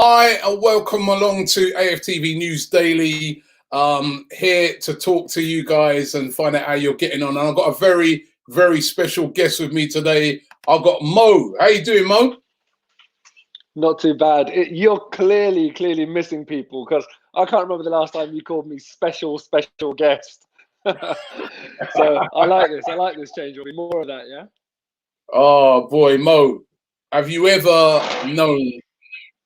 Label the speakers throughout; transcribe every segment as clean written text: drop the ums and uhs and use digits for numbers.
Speaker 1: Hi, and welcome along to AFTV News Daily. Here to talk to you guys and find out how you're getting on. And I've got a very, very special guest with me today. I've got Moh. How you doing, Moh?
Speaker 2: Not too bad. You're clearly missing people, because I can't remember the last time you called me special guest. So I like this. I like this change. There'll be more of that, yeah?
Speaker 1: Oh, boy, Moh. Have you ever known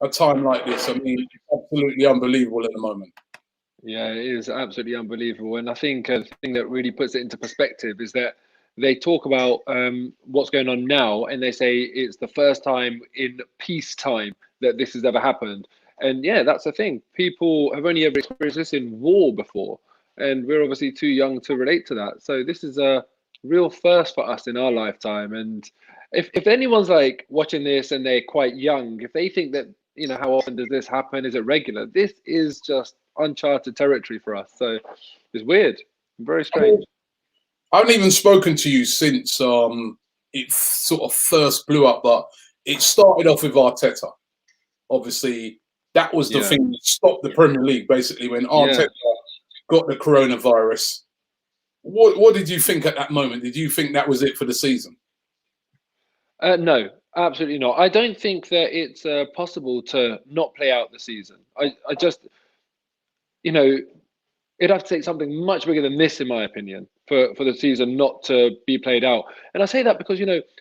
Speaker 1: a time like this? I mean, it's absolutely unbelievable at the moment.
Speaker 2: Yeah, it is absolutely unbelievable. And I think the thing that really puts it into perspective is that they talk about what's going on now, and they say it's the first time in peacetime that this has ever happened. And yeah, that's the thing. People have only ever experienced this in war before, and we're obviously too young to relate to that. So this is a real first for us in our lifetime. And if anyone's like watching this and they're quite young, if they think that, how often does this happen? Is it regular? This is just uncharted territory for us. So it's weird, very strange.
Speaker 1: I haven't even spoken to you since it sort of first blew up, but it started off with Arteta. Obviously, that was the thing that stopped the Premier League, basically, when Arteta got the coronavirus. What did you think at that moment? Did you think that was it for the season?
Speaker 2: No, absolutely not. I don't think that it's possible to not play out the season. I just, it'd have to take something much bigger than this, in my opinion, for the season not to be played out. And I say that because,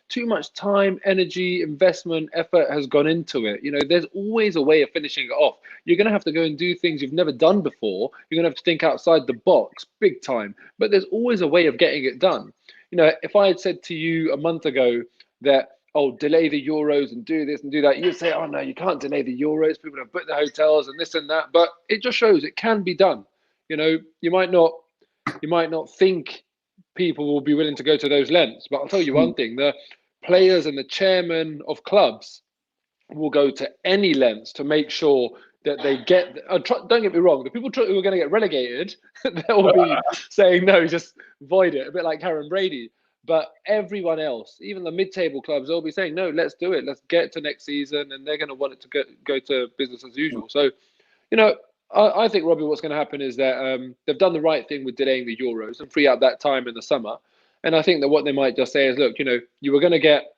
Speaker 2: too much time, energy, investment, effort has gone into it. There's always a way of finishing it off. You're going to have to go and do things you've never done before. You're going to have to think outside the box, big time. But there's always a way of getting it done. If I had said to you a month ago that, oh, delay the Euros and do this and do that, you'd say, oh, no, you can't delay the Euros. People have booked the hotels and this and that. But it just shows it can be done. You might not think people will be willing to go to those lengths, but I'll tell you one thing: the players and the chairman of clubs will go to any lengths to make sure that they get. Don't get me wrong, the people who are going to get relegated, they'll be saying no, just void it, a bit like Karen Brady. But everyone else, even the mid-table clubs, they'll be saying no, let's do it, let's get to next season, and they're going to want it to go to business as usual. So, I think, Robbie, what's going to happen is that they've done the right thing with delaying the Euros and free up that time in the summer. And I think that what they might just say is, look, you were going to get,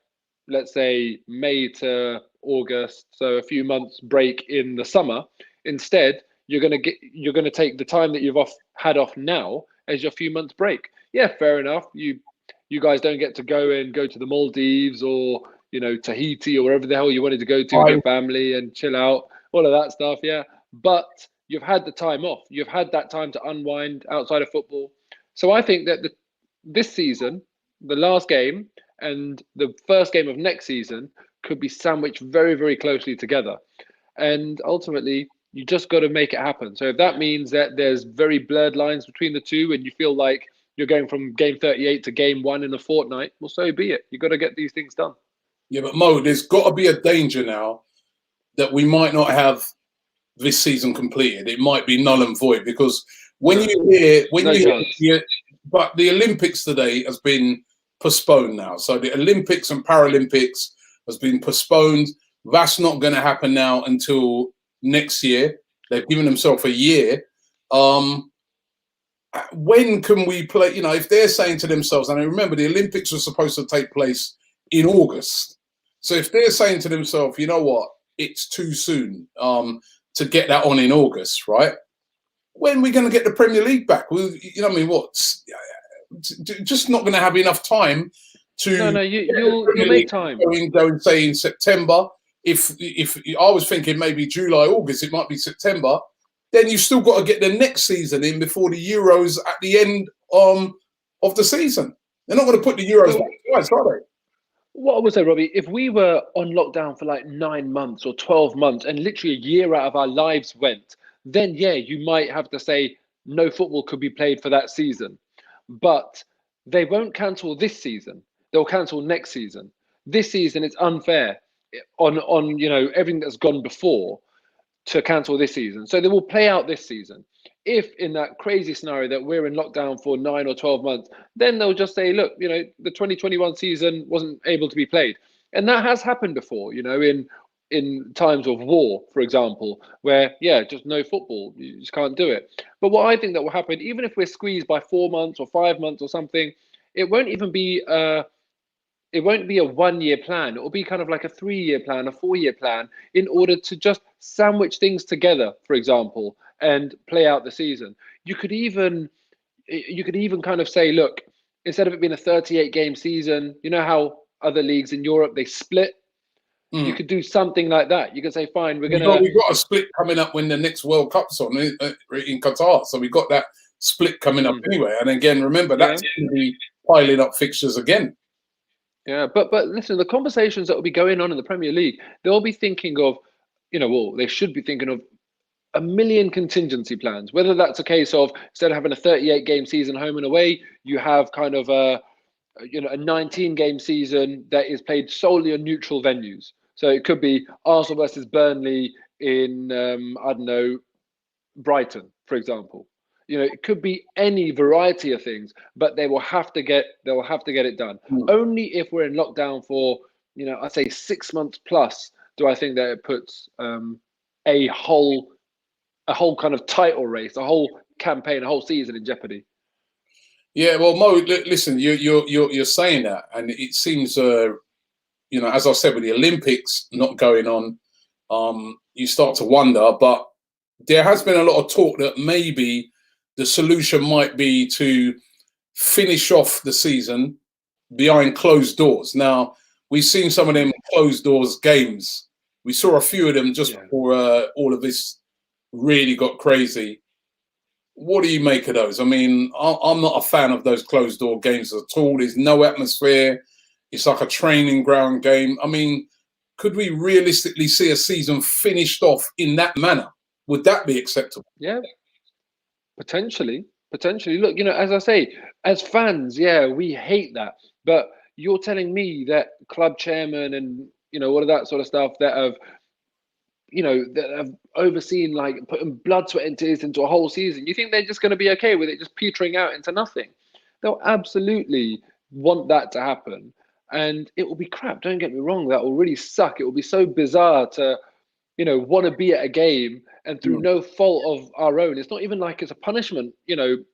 Speaker 2: let's say, May to August, so a few months break in the summer. Instead, you're going to take the time that you've had off now as your few months break. Yeah, fair enough. You guys don't get to go to the Maldives or Tahiti or wherever the hell you wanted to go to with your family and chill out, all of that stuff. Yeah, but you've had the time off. You've had that time to unwind outside of football. So I think that this season, the last game and the first game of next season could be sandwiched very, very closely together. And ultimately, you just got to make it happen. So if that means that there's very blurred lines between the two and you feel like you're going from game 38 to game 1 in a fortnight, well, so be it. You've got to get these things done.
Speaker 1: Yeah, but Moh, there's got to be a danger now that we might not have this season completed. It might be null and void, because but the Olympics today has been postponed now. So the Olympics and Paralympics has been postponed. That's not going to happen now until next year. They've given themselves a year. When can we play? If they're saying to themselves, and I remember the Olympics were supposed to take place in August. So if they're saying to themselves, you know what, it's too soon to get that on in August, right? When are we going to get the Premier League back? Just not going to have enough time to.
Speaker 2: No, you'll make time.
Speaker 1: Go and say in September. If I was thinking maybe July, August, it might be September. Then you've still got to get the next season in before the Euros at the end of the season. They're not going to put the Euros back twice, are they?
Speaker 2: What I would say, Robbie, if we were on lockdown for like 9 months or 12 months and literally a year out of our lives went, then yeah, you might have to say no football could be played for that season. But they won't cancel this season. They'll cancel next season. This season, it's unfair on everything that's gone before to cancel this season. So they will play out this season. If in that crazy scenario that we're in lockdown for 9 or 12 months, then they'll just say, look, the 2021 season wasn't able to be played. And that has happened before, in in times of war, for example, where just no football, you just can't do it. But what I think that will happen, even if we're squeezed by 4 months or 5 months or something, it won't even be it won't be a 1 year plan. It will be kind of like a 3 year plan, a 4 year plan, in order to just sandwich things together, for example, and play out the season. You could even kind of say, look, instead of it being a 38 game season, you know how other leagues in Europe, they split. You could do something like that. You could say, fine, we've got
Speaker 1: a split coming up when the next World Cup's on in Qatar. So we've got that split coming up anyway. And again, remember, that's going to be piling up fixtures again.
Speaker 2: Yeah, but listen, the conversations that will be going on in the Premier League, they'll be thinking of, they should be thinking of a million contingency plans. Whether that's a case of, instead of having a 38 game season home and away, you have kind of a 19 game season that is played solely on neutral venues. So it could be Arsenal versus Burnley in I don't know, Brighton, for example. It could be any variety of things, but they will have to get it done. Only if we're in lockdown for, I'd say 6 months plus, do I think that it puts a whole kind of title race, a whole campaign, a whole season in jeopardy.
Speaker 1: Yeah, well, Mo, listen, you're saying that, and it seems, as I said, with the Olympics not going on, you start to wonder. But there has been a lot of talk that maybe the solution might be to finish off the season behind closed doors. Now, we've seen some of them closed doors games. We saw a few of them just before all of this really got crazy. What do you make of those? I mean, I'm not a fan of those closed door games at all. There's no atmosphere. It's like a training ground game. I mean, could we realistically see a season finished off in that manner? Would that be acceptable?
Speaker 2: Yeah, potentially. Look, as I say, as fans, we hate that. But you're telling me that club chairman and, all of that sort of stuff that have overseen, like, putting blood, sweat, and tears into a whole season, you think they're just going to be okay with it just petering out into nothing? They'll absolutely want that to happen. And it will be crap. Don't get me wrong. That will really suck. It will be so bizarre to, want to be at a game and through no fault of our own. It's not even like it's a punishment,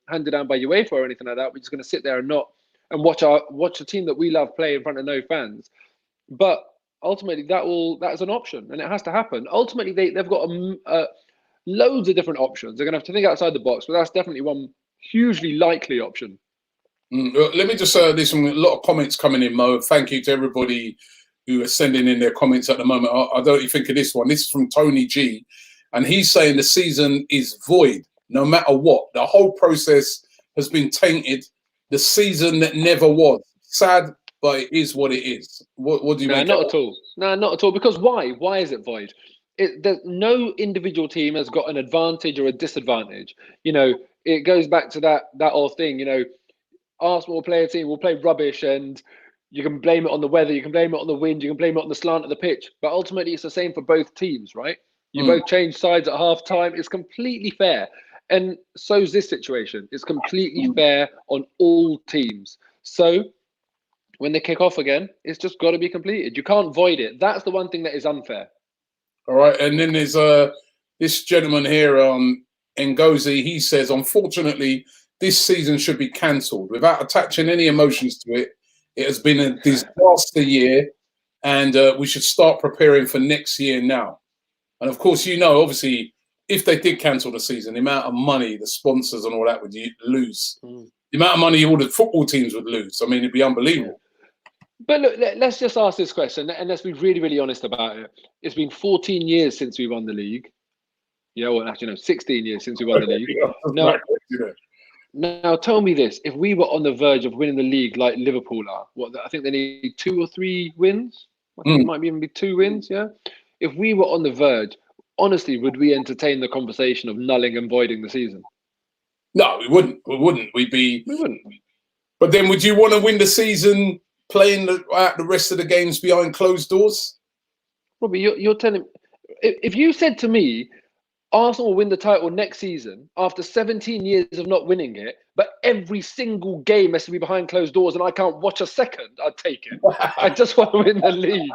Speaker 2: handed down by UEFA or anything like that. We're just going to sit there and watch a team that we love play in front of no fans. But ultimately, that is an option, and it has to happen. Ultimately, they've got loads of different options. They're going to have to think outside the box, but that's definitely one hugely likely option.
Speaker 1: Let me just there's a lot of comments coming in, Mo. Thank you to everybody who are sending in their comments at the moment. I don't know what you think of this one. This is from Tony G, and he's saying the season is void no matter what. The whole process has been tainted. The season that never was. Sad, but it is what it is. What do you make?
Speaker 2: Not at all. No, not at all. Because why? Why is it void? No individual team has got an advantage or a disadvantage. It goes back to that old thing. Arsenal will play a team, will play rubbish, and you can blame it on the weather, you can blame it on the wind, you can blame it on the slant of the pitch. But ultimately, it's the same for both teams, right? You both change sides at half time. It's completely fair. And so's this situation. It's completely fair on all teams. So when they kick off again, it's just got to be completed. You can't void it. That's the one thing that is unfair.
Speaker 1: All right. And then there's this gentleman here, Ngozi. He says, unfortunately, this season should be cancelled without attaching any emotions to it. It has been a disaster year, and we should start preparing for next year now. And of course, obviously, if they did cancel the season, the amount of money, the sponsors and all that would lose. The amount of money all the football teams would lose. I mean, it'd be unbelievable.
Speaker 2: But look, let's just ask this question, and let's be really, really honest about it. It's been 14 years since we won the league. Well, actually, 16 years since we won the league. Now, tell me this: if we were on the verge of winning the league like Liverpool are, I think they need 2 or 3 wins. I think it might even be 2 wins. Yeah. If we were on the verge, honestly, would we entertain the conversation of nulling and voiding the season?
Speaker 1: No, we wouldn't. We wouldn't.
Speaker 2: We wouldn't.
Speaker 1: But then, would you want to win the season playing the rest of the games behind closed doors?
Speaker 2: Robbie, you're telling. If you said to me, Arsenal will win the title next season after 17 years of not winning it, but every single game has to be behind closed doors and I can't watch a second, I'd take it. I just want to win the league.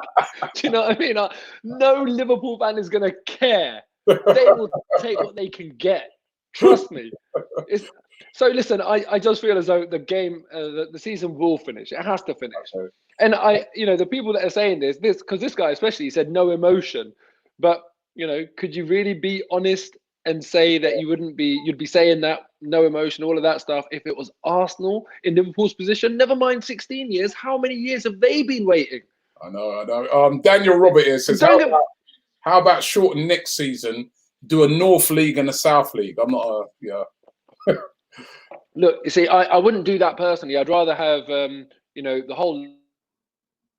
Speaker 2: Do you know what I mean? No Liverpool fan is going to care. They will take what they can get. Trust me. So listen, I just feel as though the game, the season will finish. It has to finish. And the people that are saying this, because this guy especially said no emotion, but could you really be honest and say that you'd be saying that no emotion, all of that stuff, if it was Arsenal in Liverpool's position? Never mind 16 years. How many years have they been waiting?
Speaker 1: I know. Daniel Robert here says, how about shorten next season? Do a North League and a South League. I'm not
Speaker 2: Look, you see, I wouldn't do that personally. I'd rather have the whole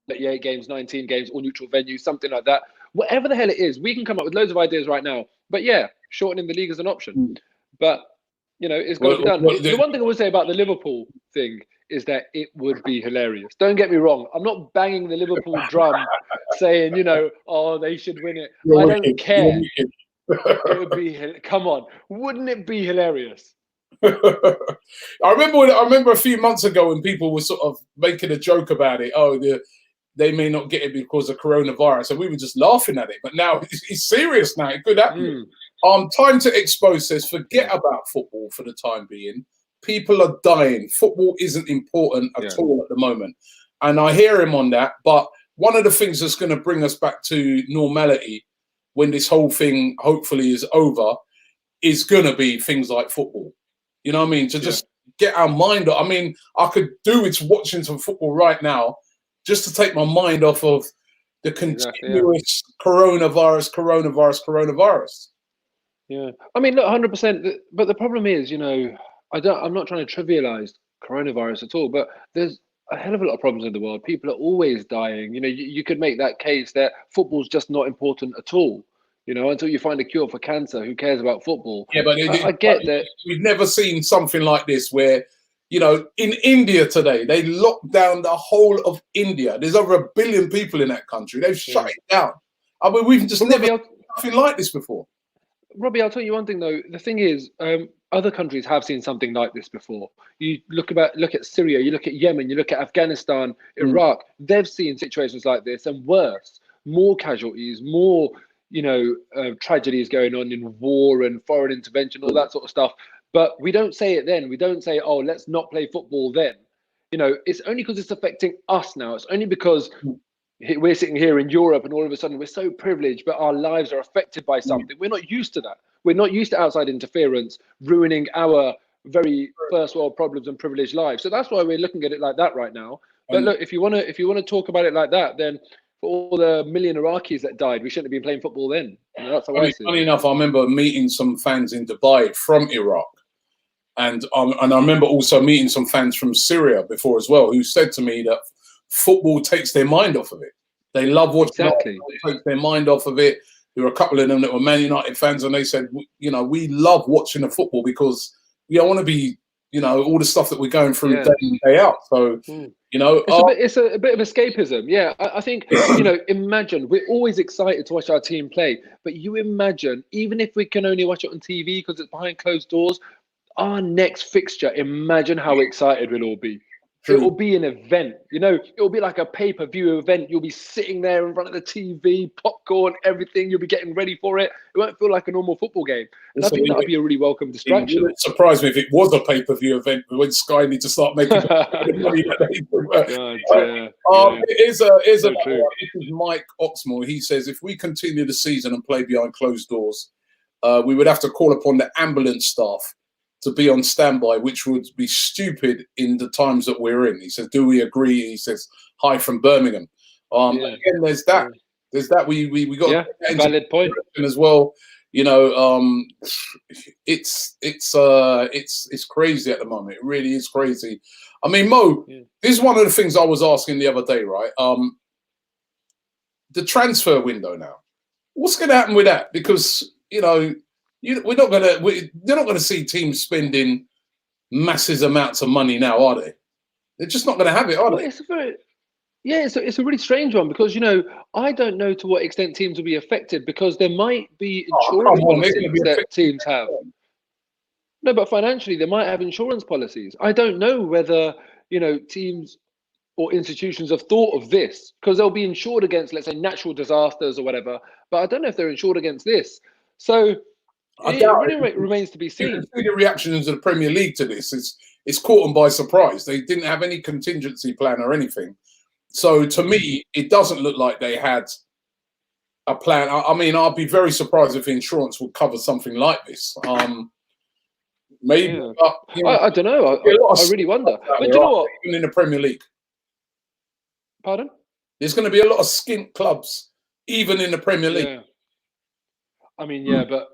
Speaker 2: 38 games, 19 games, all neutral venues, something like that. Whatever the hell it is, we can come up with loads of ideas right now. But yeah, shortening the league is an option. But it's got to be done. The one thing I would say about the Liverpool thing is that it would be hilarious. Don't get me wrong. I'm not banging the Liverpool drum saying, they should win it. I don't care. It would be, come on, wouldn't it be hilarious?
Speaker 1: I remember a few months ago when people were sort of making a joke about it. Oh, they may not get it because of coronavirus, and we were just laughing at it. But now it's serious. Now it could happen. Time to Expose says, forget about football for the time being. People are dying. Football isn't important at all at the moment, and I hear him on that. But one of the things that's going to bring us back to normality when this whole thing hopefully is over is going to be things like football. You know what I mean? To just get our mind off. I mean, I could do with watching some football right now just to take my mind off of the continuous coronavirus.
Speaker 2: Yeah. I mean, look, 100%. But the problem is, I'm not trying to trivialize coronavirus at all, but there's a hell of a lot of problems in the world. People are always dying. You could make that case that football's just not important at all. Until you find a cure for cancer, who cares about football?
Speaker 1: Yeah, but
Speaker 2: I get that.
Speaker 1: We've never seen something like this where, in India today, they locked down the whole of India. There's over 1 billion people in that country. They've shut it down. I mean, we've just never seen something like this before.
Speaker 2: Robbie, I'll tell you one thing, though. The thing is, other countries have seen something like this before. You look at Syria, you look at Yemen, you look at Afghanistan, Iraq. They've seen situations like this and worse. More casualties, more tragedies going on in war and foreign intervention, all that sort of stuff. But we don't say it then. We don't say, oh, let's not play football then. It's only because it's affecting us now. It's only because we're sitting here in Europe and all of a sudden we're so privileged, but our lives are affected by something. We're not used to that. We're not used to outside interference ruining our very first world problems and privileged lives. So that's why we're looking at it like that right now. But look, if you want to talk about it like that, then for all the million Iraqis that died, we shouldn't have been playing football then. That's how I see it.
Speaker 1: Funny enough, I remember meeting some fans in Dubai from Iraq. And I remember also meeting some fans from Syria before as well, who said to me that football takes their mind off of it. They love watching it, takes their mind off of it. There were a couple of them that were Man United fans, and they said, we love watching the football because we don't want to be, all the stuff that we're going through day in, day out. So,
Speaker 2: it's a bit of escapism. Yeah, I think, imagine, we're always excited to watch our team play, but you imagine, even if we can only watch it on TV because it's behind closed doors, our next fixture, imagine how excited we'll all be. It will be an event, it will be like a pay-per-view event. You'll be sitting there in front of the TV, popcorn, everything. You'll be getting ready for it. It won't feel like a normal football game. And I think that would be a really welcome distraction.
Speaker 1: It wouldn't surprise me if it was a pay-per-view event when Sky need to start making money. This is Mike Oxmore. He says, if we continue the season and play behind closed doors, we would have to call upon the ambulance staff to be on standby, which would be stupid in the times that we're in. He says, do we agree? He says, hi from Birmingham. Again, there's that. There's that. We got
Speaker 2: a valid point
Speaker 1: as well. It's crazy at the moment. It really is crazy. I mean, Mo, this is one of the things I was asking the other day, right? The transfer window now. What's going to happen with that? Because, you're not going to see teams spending massive amounts of money now, are they? They're just not going to have it, are they?
Speaker 2: Yeah, it's a really strange one because, I don't know to what extent teams will be affected because there might be
Speaker 1: Oh,
Speaker 2: insurance
Speaker 1: come on, they're going to
Speaker 2: policies
Speaker 1: be
Speaker 2: that
Speaker 1: affected.
Speaker 2: teams have. No, but financially, they might have insurance policies. I don't know whether, teams or institutions have thought of this because they'll be insured against, let's say, natural disasters or whatever. But I don't know if they're insured against this. So
Speaker 1: I
Speaker 2: it
Speaker 1: doubt
Speaker 2: really
Speaker 1: it.
Speaker 2: remains to be
Speaker 1: You can
Speaker 2: seen.
Speaker 1: see the reactions of the Premier League to this. It's caught them by surprise. They didn't have any contingency plan or anything. So to me, it doesn't look like they had a plan. I mean, I'd be very surprised if insurance would cover something like this. Maybe,
Speaker 2: Yeah.
Speaker 1: but
Speaker 2: I don't know. I really wonder. But you know what?
Speaker 1: even in the Premier League,
Speaker 2: Pardon?
Speaker 1: there's going to be a lot of skint clubs, even in the Premier League.
Speaker 2: Yeah. I mean, yeah, but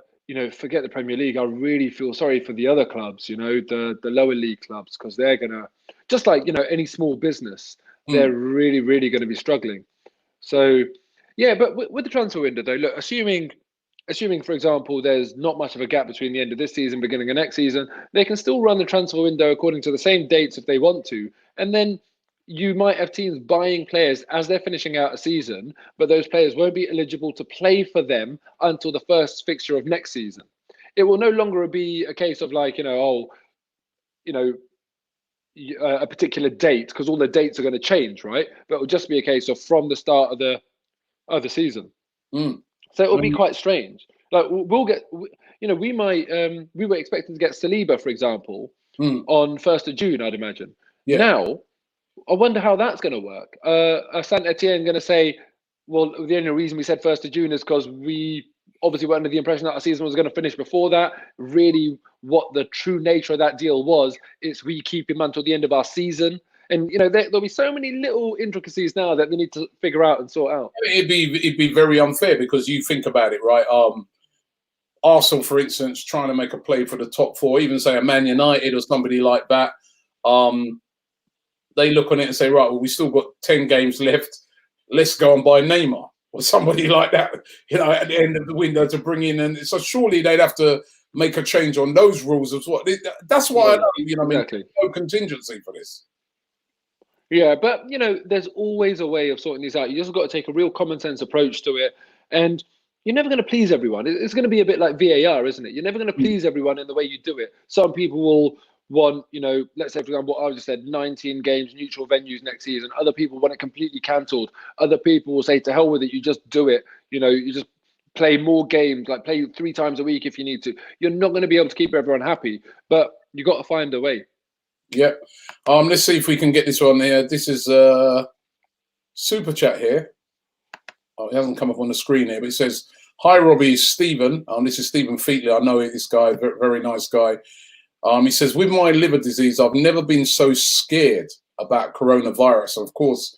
Speaker 2: forget the Premier League. I really feel sorry for the other clubs, the lower league clubs, because they're gonna, just like any small business, they're really, really going to be struggling. So, yeah, but with the transfer window though, look, assuming, for example, there's not much of a gap between the end of this season, beginning of next season, they can still run the transfer window according to the same dates if they want to, and then you might have teams buying players as they're finishing out a season, but those players won't be eligible to play for them until the first fixture of next season. It will no longer be a case of like, a particular date, because all the dates are going to change, right? But it will just be a case of from the start of the season. So it will be quite strange. Like we'll get, we might, we were expecting to get Saliba, for example, on 1st of June, I'd imagine.
Speaker 1: Yeah.
Speaker 2: Now, I wonder how that's going to work. Saint Etienne going to say, well, the only reason we said 1st of June is because we obviously were under the impression that our season was going to finish before that. Really, what the true nature of that deal was, is we keep him until the end of our season. And there'll be so many little intricacies now that they need to figure out and sort out.
Speaker 1: It'd be very unfair because you think about it, right? Arsenal, for instance, trying to make a play for the top four, even say a Man United or somebody like that. They look on it and say, right, well, we still got 10 games left. Let's go and buy Neymar or somebody like that, at the end of the window to bring in. And so surely they'd have to make a change on those rules as well. That's why,
Speaker 2: exactly.
Speaker 1: No contingency for this.
Speaker 2: Yeah, but, there's always a way of sorting these out. You just got to take a real common sense approach to it. And you're never going to please everyone. It's going to be a bit like VAR, isn't it? You're never going to please everyone in the way you do it. Some people will want, let's say, for example, what I just said, 19 games, neutral venues next season. Other people want it completely cancelled. Other people will say, to hell with it, you just do it. You just play more games, like play 3 times a week if you need to. You're not going to be able to keep everyone happy, but you got to find a way.
Speaker 1: Yeah. Let's see if we can get this one here. This is super chat here. Oh, it hasn't come up on the screen here, but it says, "Hi, Robbie, Stephen." This is Stephen Featley. I know this guy, very, very nice guy. He says, "With my liver disease, I've never been so scared about coronavirus." Of course,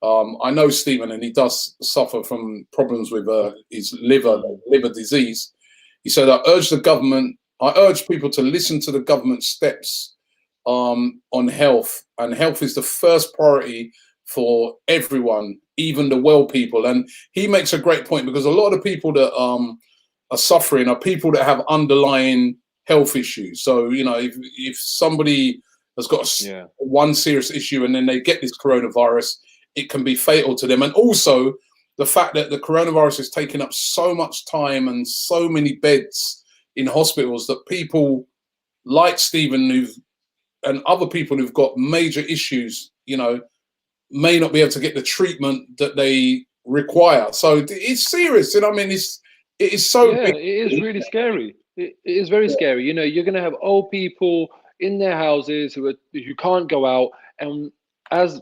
Speaker 1: I know Stephen, and he does suffer from problems with his liver disease. He said, I urge people to listen to the government steps on health, and health is the first priority for everyone, even the well people." And he makes a great point, because a lot of the people that are suffering are people that have underlying health issues. So, if somebody has got one serious issue and then they get this coronavirus, it can be fatal to them. And also the fact that the coronavirus is taking up so much time and so many beds in hospitals, that people like Stephen and other people who've got major issues, may not be able to get the treatment that they require. So it's serious. It is so big.
Speaker 2: It is really scary. It is very scary. You're going to have old people in their houses who can't go out, and as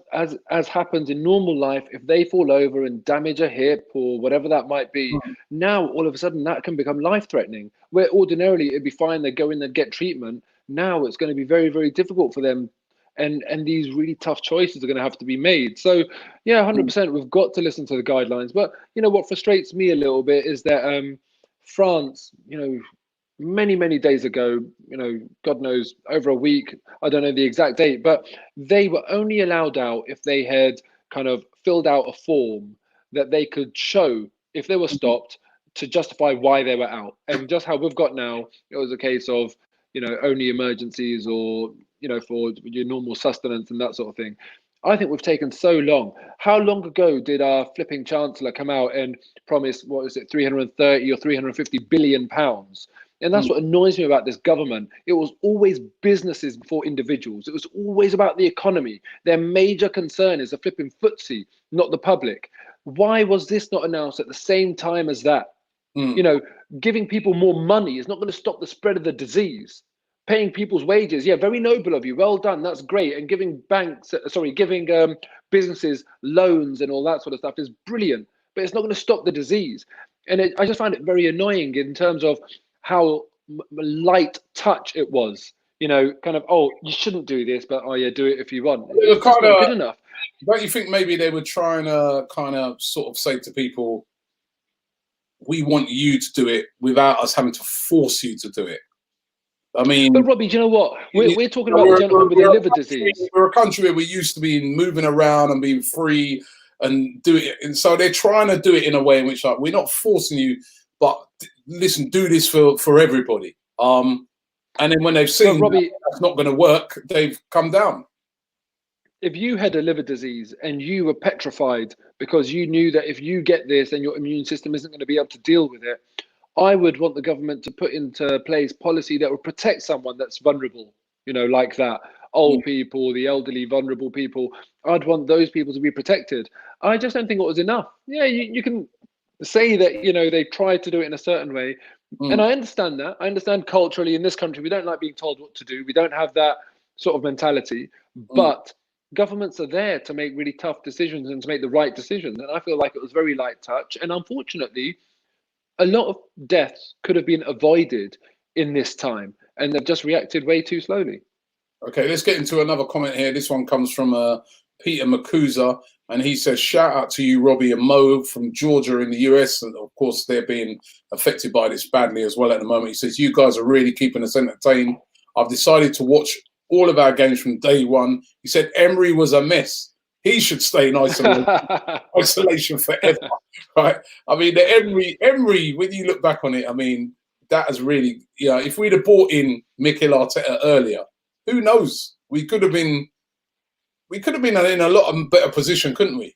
Speaker 2: happens in normal life, if they fall over and damage a hip or whatever that might be, now all of a sudden that can become life-threatening. Where ordinarily it'd be fine, they go in and get treatment. Now it's going to be very, very difficult for them, and these really tough choices are going to have to be made. So yeah, 100%, we've got to listen to the guidelines. But what frustrates me a little bit is that France, many days ago, God knows, over a week, I don't know the exact date, but they were only allowed out if they had kind of filled out a form that they could show if they were stopped to justify why they were out. And just how we've got now, it was a case of only emergencies, or for your normal sustenance and that sort of thing. I think we've taken so long. How long ago did our flipping chancellor come out and promise, what is it, 330 or 350 billion pounds? And that's what annoys me about this government. It was always businesses before individuals. It was always about the economy. Their major concern is the flipping footsie, not the public. Why was this not announced at the same time as that? You know, giving people more money is not going to stop the spread of the disease. Paying people's wages, yeah, very noble of you. Well done, that's great. And giving businesses loans and all that sort of stuff is brilliant. But it's not going to stop the disease. And I just find it very annoying in terms of how light touch it was. You know, kind of, oh, you shouldn't do this, but oh yeah, do it if you want. It's just not good enough.
Speaker 1: Don't you think maybe they were trying to kind of sort of say to people, we want you to do it without us having to force you to do it? I mean,
Speaker 2: but Robbie, do you know what? We're talking about the gentleman with the liver disease.
Speaker 1: We're a country where we're used to being moving around and being free and do it, and so they're trying to do it in a way in which, like, we're not forcing you, but listen, do this for everybody. And then when they've seen
Speaker 2: Robbie,
Speaker 1: that's not going to work, they've come down.
Speaker 2: If you had a liver disease and you were petrified because you knew that if you get this, then your immune system isn't going to be able to deal with it, I would want the government to put into place policy that would protect someone that's vulnerable, you know, like that. Old people, the elderly, vulnerable people. I'd want those people to be protected. I just don't think it was enough. Yeah, you can say that, you know, they tried to do it in a certain way. And I understand that. I understand culturally in this country, we don't like being told what to do. We don't have that sort of mentality. But governments are there to make really tough decisions and to make the right decisions. And I feel like it was very light touch. And unfortunately, a lot of deaths could have been avoided in this time, and they've just reacted way too slowly.
Speaker 1: Okay, let's get into another comment here. This one comes from Peter Makuza, and he says, shout out to you, Robbie and Moh from Georgia in the US. And of course, they're being affected by this badly as well at the moment. He says, you guys are really keeping us entertained. I've decided to watch all of our games from day one. He said, Emery was a mess. He should stay in isolation forever, right? I mean, the Emery, when you look back on it, I mean, that has really, you know, if we'd have brought in Mikel Arteta earlier, who knows? We could have been in a lot of better position, couldn't we?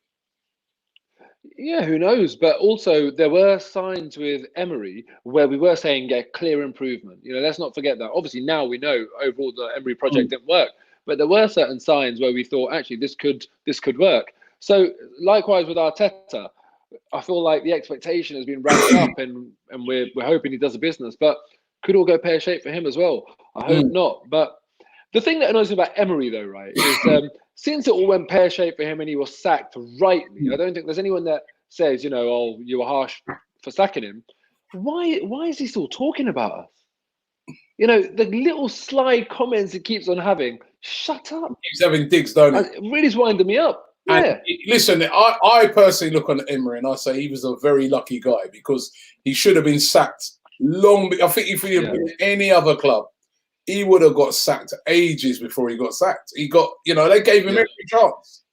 Speaker 2: Yeah, who knows? But also, there were signs with Emery where we were saying get clear improvement. You know, let's not forget that. Obviously, now we know overall the Emery project didn't work. But there were certain signs where we thought, actually, this could work. So likewise with Arteta, I feel like the expectation has been ramped up, and we're hoping he does the business. But could all go pear-shaped for him as well. I hope not. But the thing that annoys me about Emery, though, right, is since it all went pear-shaped for him and he was sacked rightly, I don't think there's anyone that says, you know, oh, you were harsh for sacking him. Why is he still talking about us? You know, the little sly comments he keeps on having. Shut up.
Speaker 1: He's having digs, don't he?
Speaker 2: It really is winding me up. Yeah.
Speaker 1: And listen, I personally look on Emery and I say he was a very lucky guy because he should have been sacked long. I think if he had been in any other club, he would have got sacked ages before he got sacked. He got, you know, they gave him every chance.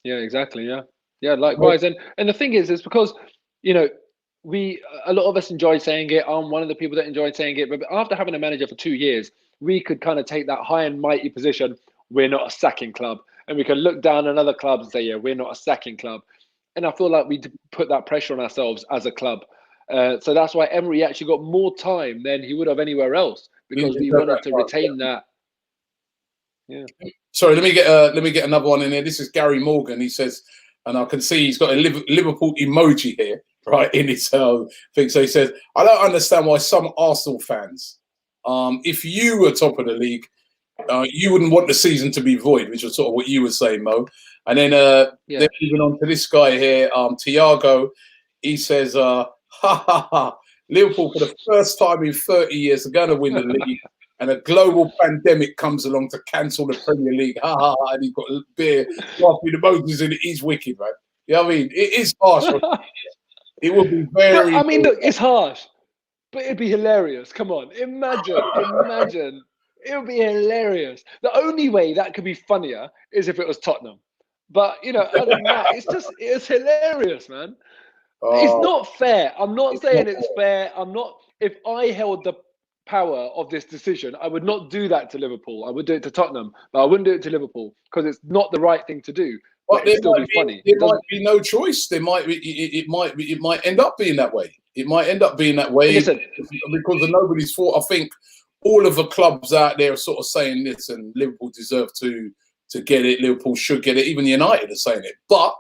Speaker 2: Yeah, exactly. Yeah, likewise. And the thing is because, you know, a lot of us enjoy saying it. I'm one of the people that enjoyed saying it. But after having a manager for 2 years, we could kind of take that high and mighty position. We're not a sacking club. And we can look down on other clubs and say, yeah, we're not a sacking club. And I feel like we put that pressure on ourselves as a club. So that's why Emery actually got more time than he would have anywhere else, because we wanted to retain that. Yeah. Sorry,
Speaker 1: let me get another one in here. This is Gary Morgan. He says, and I can see he's got a Liverpool emoji here, right, in his thing. So he says, I don't understand why some Arsenal fans, if you were top of the league, you wouldn't want the season to be void, which was sort of what you were saying, Mo. And then then moving on to this guy here, Tiago. He says, ha ha ha, Liverpool for the first time in 30 years are going to win the league, and a global pandemic comes along to cancel the Premier League. Ha ha ha! And he's got a beer, laughing emojis, and it is wicked, right? You know what I mean? It is harsh. It would be very.
Speaker 2: But, I mean, look, it's harsh, but it'd be hilarious. Come on, imagine. It would be hilarious. The only way that could be funnier is if it was Tottenham. But, you know, other than that, it's hilarious, man. It's not fair. I'm not saying it's fair. If I held the power of this decision. I would not do that to Liverpool. I would do it to Tottenham, but I wouldn't do it to Liverpool because it's not the right thing to do. But it'd still be funny.
Speaker 1: There might be no choice. There might be. It might end up being that way. It might end up being that way.
Speaker 2: Listen,
Speaker 1: because of nobody's fault. I think all of the clubs out there are sort of saying this, and Liverpool deserve to get it. Liverpool should get it. Even United are saying it, but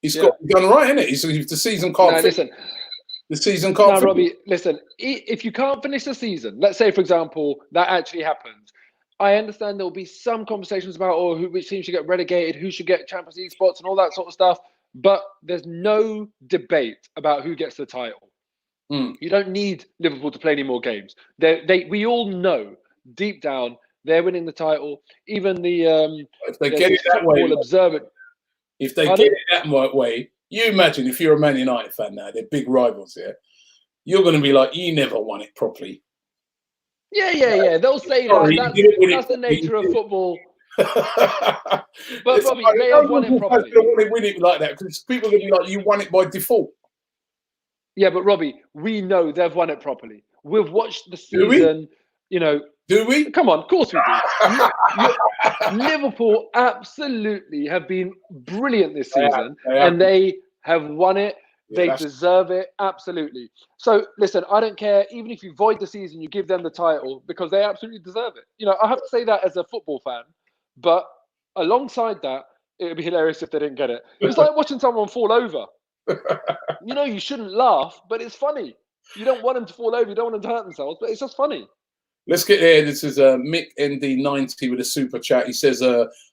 Speaker 1: it's got to be done right, isn't it? If the season can't finish, the season can't finish.
Speaker 2: Robbie, listen, if you can't finish the season, let's say, for example, that actually happens, I understand there will be some conversations about which team should get relegated, who should get Champions League spots and all that sort of stuff, but there's no debate about who gets the title. You don't need Liverpool to play any more games. We all know deep down they're winning the title. Even the
Speaker 1: if they get it that way, if they get it that way, you imagine if you're a Man United fan now, they're big rivals here. You're going to be like, you never won it properly.
Speaker 2: Yeah. They'll say that. That's the nature of football. But Robbie, they have won it properly.
Speaker 1: They don't want to win it like that because people are going to be like, you won it by default.
Speaker 2: Yeah, but Robbie, we know they've won it properly. We've watched the season.
Speaker 1: Do we?
Speaker 2: Come on, of course we do. Liverpool absolutely have been brilliant this season, and they have won it. They deserve it, absolutely. So, listen, I don't care. Even if you void the season, you give them the title because they absolutely deserve it. I have to say that as a football fan, but alongside that, it would be hilarious if they didn't get it. It's like watching someone fall over. You shouldn't laugh, but it's funny. You don't want them to fall over. You don't want them to hurt themselves, but it's just funny.
Speaker 1: Let's get there. This is Mick ND90 with a super chat. He says,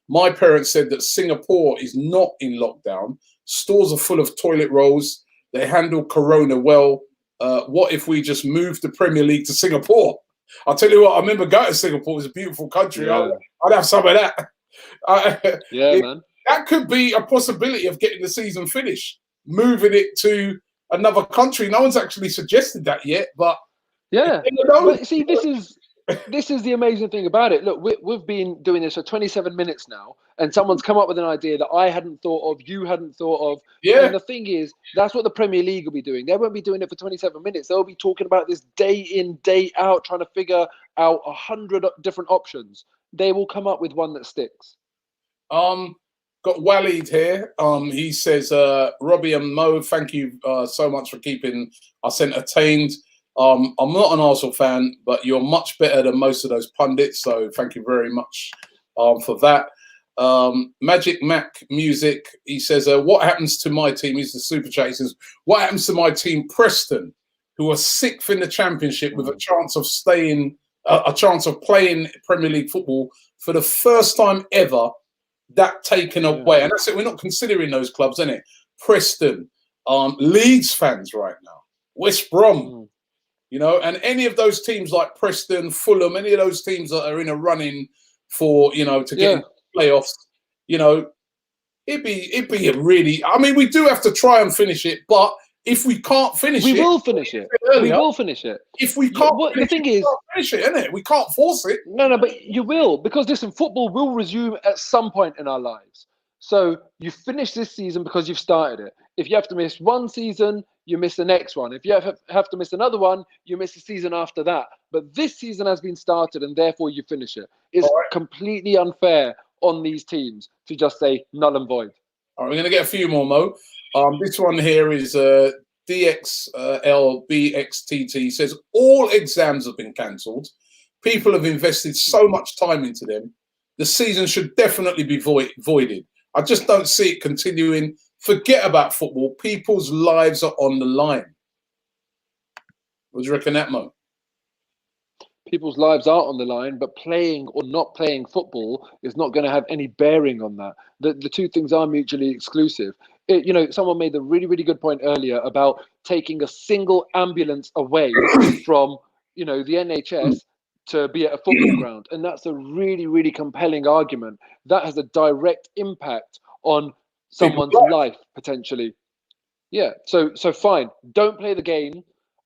Speaker 1: my parents said that Singapore is not in lockdown. Stores are full of toilet rolls. They handle Corona well. What if we just moved the Premier League to Singapore? I'll tell you what, I remember going to Singapore. It was a beautiful country. Yeah. I'd have some of that.
Speaker 2: Man.
Speaker 1: That could be a possibility of getting the season finished. Moving it to another country. No one's actually suggested that yet, but
Speaker 2: But see, this is the amazing thing about it. Look, we've been doing this for 27 minutes now, and someone's come up with an idea that I hadn't thought of, you hadn't thought of.
Speaker 1: Yeah.
Speaker 2: And the thing is, that's what the Premier League will be doing. They won't be doing it for 27 minutes. They'll be talking about this day in, day out, trying to figure out 100 different options. They will come up with one that sticks.
Speaker 1: Got Walid here. He says, Robbie and Mo, thank you so much for keeping us entertained. I'm not an Arsenal fan, but you're much better than most of those pundits. So thank you very much for that. Magic Mac Music, he says, what happens to my team? He's the super chat. He says, what happens to my team, Preston, who are sixth in the Championship with a chance of playing Premier League football for the first time ever? That taken away, and that's it. We're not considering those clubs, innit? Preston, Leeds fans right now, West Brom, and any of those teams like Preston, Fulham, any of those teams that are in a running for, to get into playoffs, it'd be a really. I mean, we do have to try and finish it, but if we can't finish it,
Speaker 2: we will finish it. We will finish it.
Speaker 1: If we can't,
Speaker 2: the thing is,
Speaker 1: finish it, innit? We can't force it.
Speaker 2: No, but you will, because listen, football will resume at some point in our lives. So you finish this season because you've started it. If you have to miss one season, you miss the next one. If you have to miss another one, you miss the season after that. But this season has been started, and therefore you finish it. It's completely unfair on these teams to just say null and void.
Speaker 1: All right, we're going to get a few more, Mo. This one here is DXLBXTT says, all exams have been cancelled. People have invested so much time into them. The season should definitely be voided. I just don't see it continuing. Forget about football. People's lives are on the line. What do you reckon that, Mo?
Speaker 2: People's lives are on the line, but playing or not playing football is not going to have any bearing on that. The two things are mutually exclusive. Someone made a really, really good point earlier about taking a single ambulance away from, the NHS to be at a football ground. And that's a really, really compelling argument. That has a direct impact on someone's life, potentially. Yeah, so fine. Don't play the game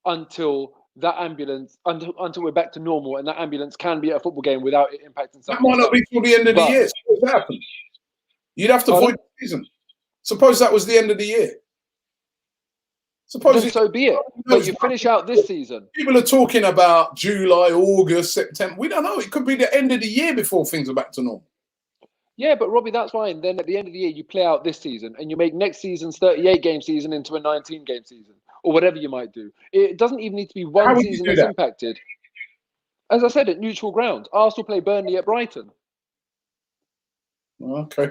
Speaker 2: until that ambulance, until we're back to normal, and that ambulance can be at a football game without it impacting someone.
Speaker 1: That might not be till the end of the year. So what would happen? You'd have to void the season. Suppose that was the end of the year. Suppose
Speaker 2: then so be it. But you finish out this season.
Speaker 1: People are talking about July, August, September. We don't know. It could be the end of the year before things are back to normal.
Speaker 2: Yeah, but Robbie, that's fine. Then at the end of the year, you play out this season and you make next season's 38-game season into a 19-game season or whatever you might do. It doesn't even need to be one season that's impacted. As I said, at neutral ground. Arsenal play Burnley at Brighton.
Speaker 1: Okay.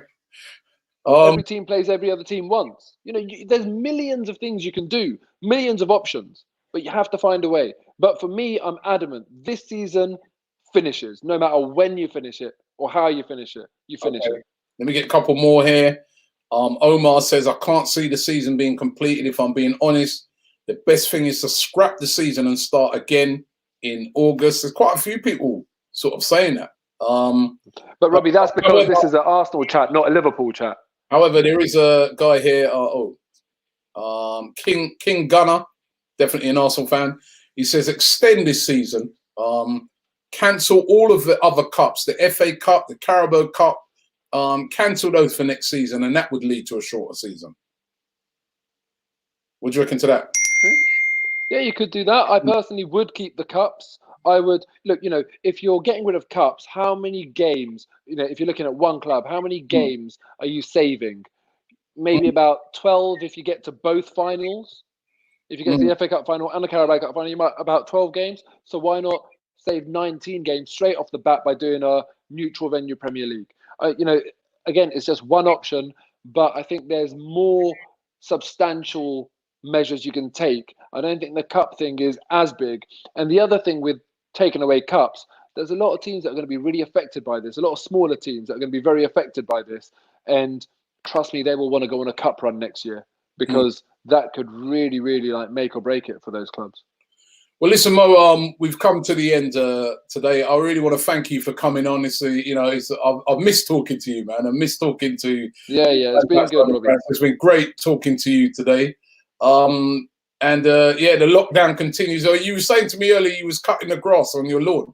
Speaker 2: Every team plays every other team once. You know, there's millions of things you can do, millions of options, but you have to find a way. But for me, I'm adamant. This season finishes, no matter when you finish it or how you finish it. You finish it.
Speaker 1: Let me get a couple more here. Omar says, I can't see the season being completed if I'm being honest. The best thing is to scrap the season and start again in August. There's quite a few people sort of saying that.
Speaker 2: But Robbie, that's because this is an Arsenal chat, not a Liverpool chat.
Speaker 1: However, there is a guy here, King Gunner, definitely an Arsenal fan. He says, extend this season, cancel all of the other cups, the FA Cup, the Carabao Cup, cancel those for next season, and that would lead to a shorter season. What do you reckon to that?
Speaker 2: Yeah, you could do that. I personally would keep the cups. I would look, you know, if you're getting rid of cups, how many games, you know, if you're looking at one club, how many games are you saving? Maybe about 12 if you get to both finals. If you get to the FA Cup final and the Carabao Cup final, you might about 12 games. So why not save 19 games straight off the bat by doing a neutral venue Premier League? You know, again, it's just one option, but I think there's more substantial measures you can take. I don't think the cup thing is as big. And the other thing with taking away cups, there's a lot of teams that are going to be really affected by this, a lot of smaller teams that are going to be very affected by this. And trust me, they will want to go on a cup run next year because that could really, really like make or break it for those clubs.
Speaker 1: Well, listen, Mo, we've come to the end today. I really want to thank you for coming on. You know, I've missed talking to you, man. I missed talking to
Speaker 2: it's been good, Robbie.
Speaker 1: It's been great talking to you today. The lockdown continues. You were saying to me earlier you was cutting the grass on your lawn.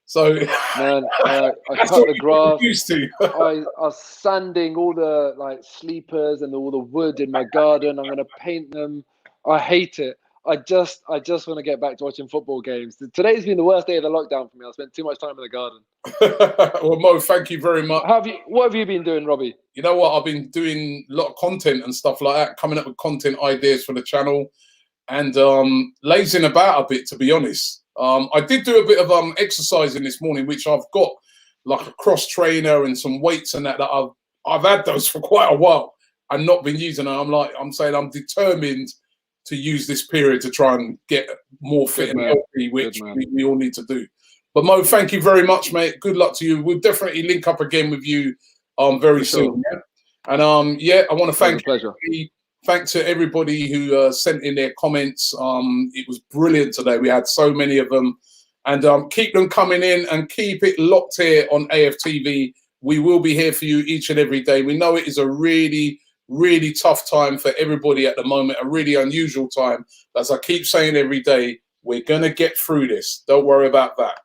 Speaker 1: So,
Speaker 2: man, I cut the grass.
Speaker 1: Used to.
Speaker 2: I was sanding all the like sleepers and all the wood in my garden. I'm going to paint them. I hate it. I just want to get back to watching football games. Today's been the worst day of the lockdown for me. I spent too much time in the garden.
Speaker 1: Well, Mo, thank you very much.
Speaker 2: What have you been doing, Robbie?
Speaker 1: You know what? I've been doing a lot of content and stuff like that, coming up with content ideas for the channel and lazing about a bit, to be honest. I did do a bit of exercising this morning, which I've got like a cross trainer and some weights and that I've had those for quite a while and not been using them. I'm saying I'm determined to use this period to try and get more fit and healthy, which we all need to do. But Mo, thank you very much, mate. Good luck to you. We'll definitely link up again with you very soon. Yeah? And I want to thank everybody. Thanks to everybody who sent in their comments. It was brilliant today. We had so many of them. And keep them coming in and keep it locked here on AFTV. We will be here for you each and every day. We know it is a really, really tough time for everybody at the moment, a really unusual time. As I keep saying every day, we're going to get through this. Don't worry about that.